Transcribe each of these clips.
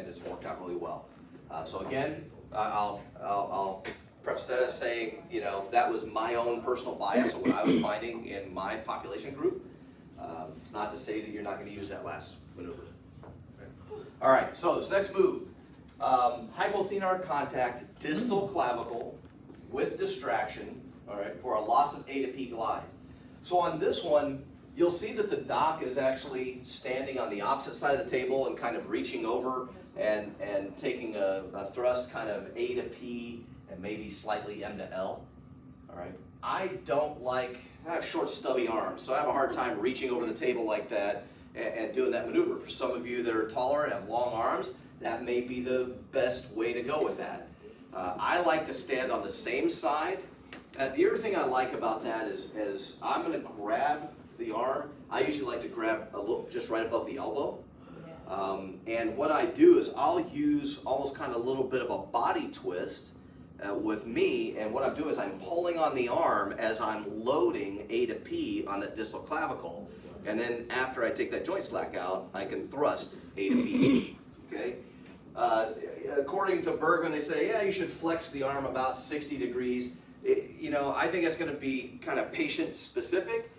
it's worked out really well. So again, I'll preface that as saying, you know, that was my own personal bias of what I was finding in my population group. It's not to say that you're not going to use that last maneuver. Okay. All right, so this next move, hypothenar contact, distal clavicle with distraction, all right, for a loss of A to P glide. So on this one, you'll see that the doc is actually standing on the opposite side of the table and kind of reaching over and taking a thrust kind of A to P and maybe slightly M to L, all right? I have short stubby arms, so I have a hard time reaching over the table like that and doing that maneuver. For some of you that are taller and have long arms, that may be the best way to go with that. I like to stand on the same side. The other thing I like about that is I'm going to grab the arm. I usually like to grab a little, just right above the elbow. And what I do is I'll use almost kind of a little bit of a body twist with me, and what I'm doing is I'm pulling on the arm as I'm loading A to P on that distal clavicle, and then after I take that joint slack out, I can thrust A to P, okay? According to Bergman, they say, yeah, you should flex the arm about 60 degrees. You know, I think it's going to be kind of patient specific,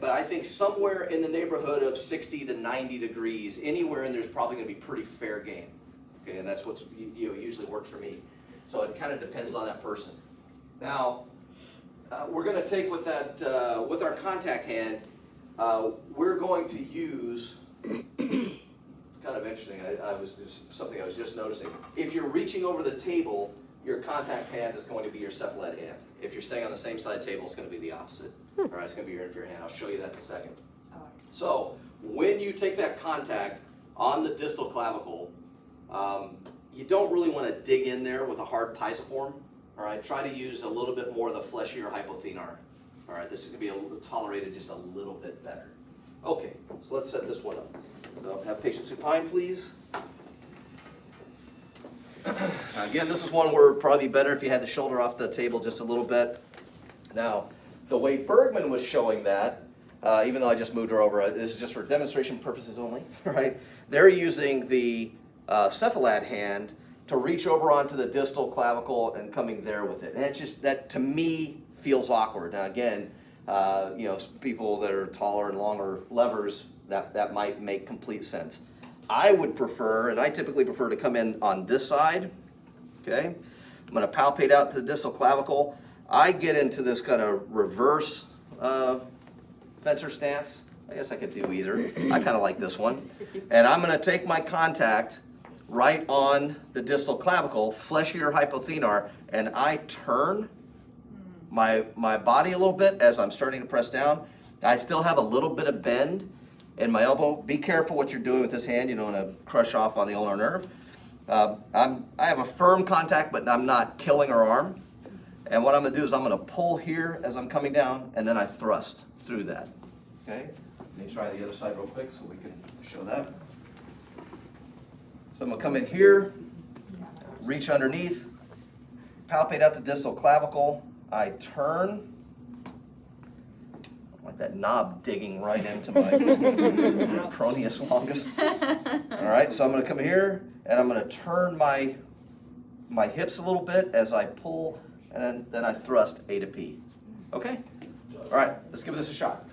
but I think somewhere in the neighborhood of 60 to 90 degrees, anywhere in there's probably going to be pretty fair game. Okay, and that's what's usually works for me. So it kind of depends on that person. Now, we're going to take with that with our contact hand. We're going to use. Kind of interesting. Something I was just noticing. If you're reaching over the table, your contact hand is going to be your cephalad hand. If you're staying on the same side table, it's going to be the opposite. All right, it's going to be your inferior hand. I'll show you that in a second. So when you take that contact on the distal clavicle, you don't really want to dig in there with a hard pisiform. All right, try to use a little bit more of the fleshier hypothenar. All right, this is going to be tolerated just a little bit better. Okay, so let's set this one up. So have patient supine, please. Again, this is one where it'd probably be better if you had the shoulder off the table just a little bit. Now, the way Bergman was showing that, even though I just moved her over, this is just for demonstration purposes only, right? They're using the cephalad hand to reach over onto the distal clavicle and coming there with it. And it's just, that to me feels awkward. Now again, you know, people that are taller and longer levers, that might make complete sense. I would prefer, and I typically prefer to come in on this side, okay? I'm gonna palpate out the distal clavicle. I get into this kind of reverse fencer stance. I guess I could do either. I kind of like this one. And I'm gonna take my contact right on the distal clavicle, fleshier hypothenar, and I turn my body a little bit as I'm starting to press down. I still have a little bit of bend in my elbow. Be careful what you're doing with this hand. You don't want to crush off on the ulnar nerve. I have a firm contact, but I'm not killing her arm. And what I'm going to do is I'm going to pull here as I'm coming down, and then I thrust through that. Okay? Let me try the other side real quick so we can show that. So I'm going to come in here, reach underneath, palpate out the distal clavicle. I turn. Like that knob digging right into my peroneus longus. All right, so I'm going to come here and I'm going to turn my hips a little bit as I pull, and then I thrust A to P. Okay? All right, let's give this a shot.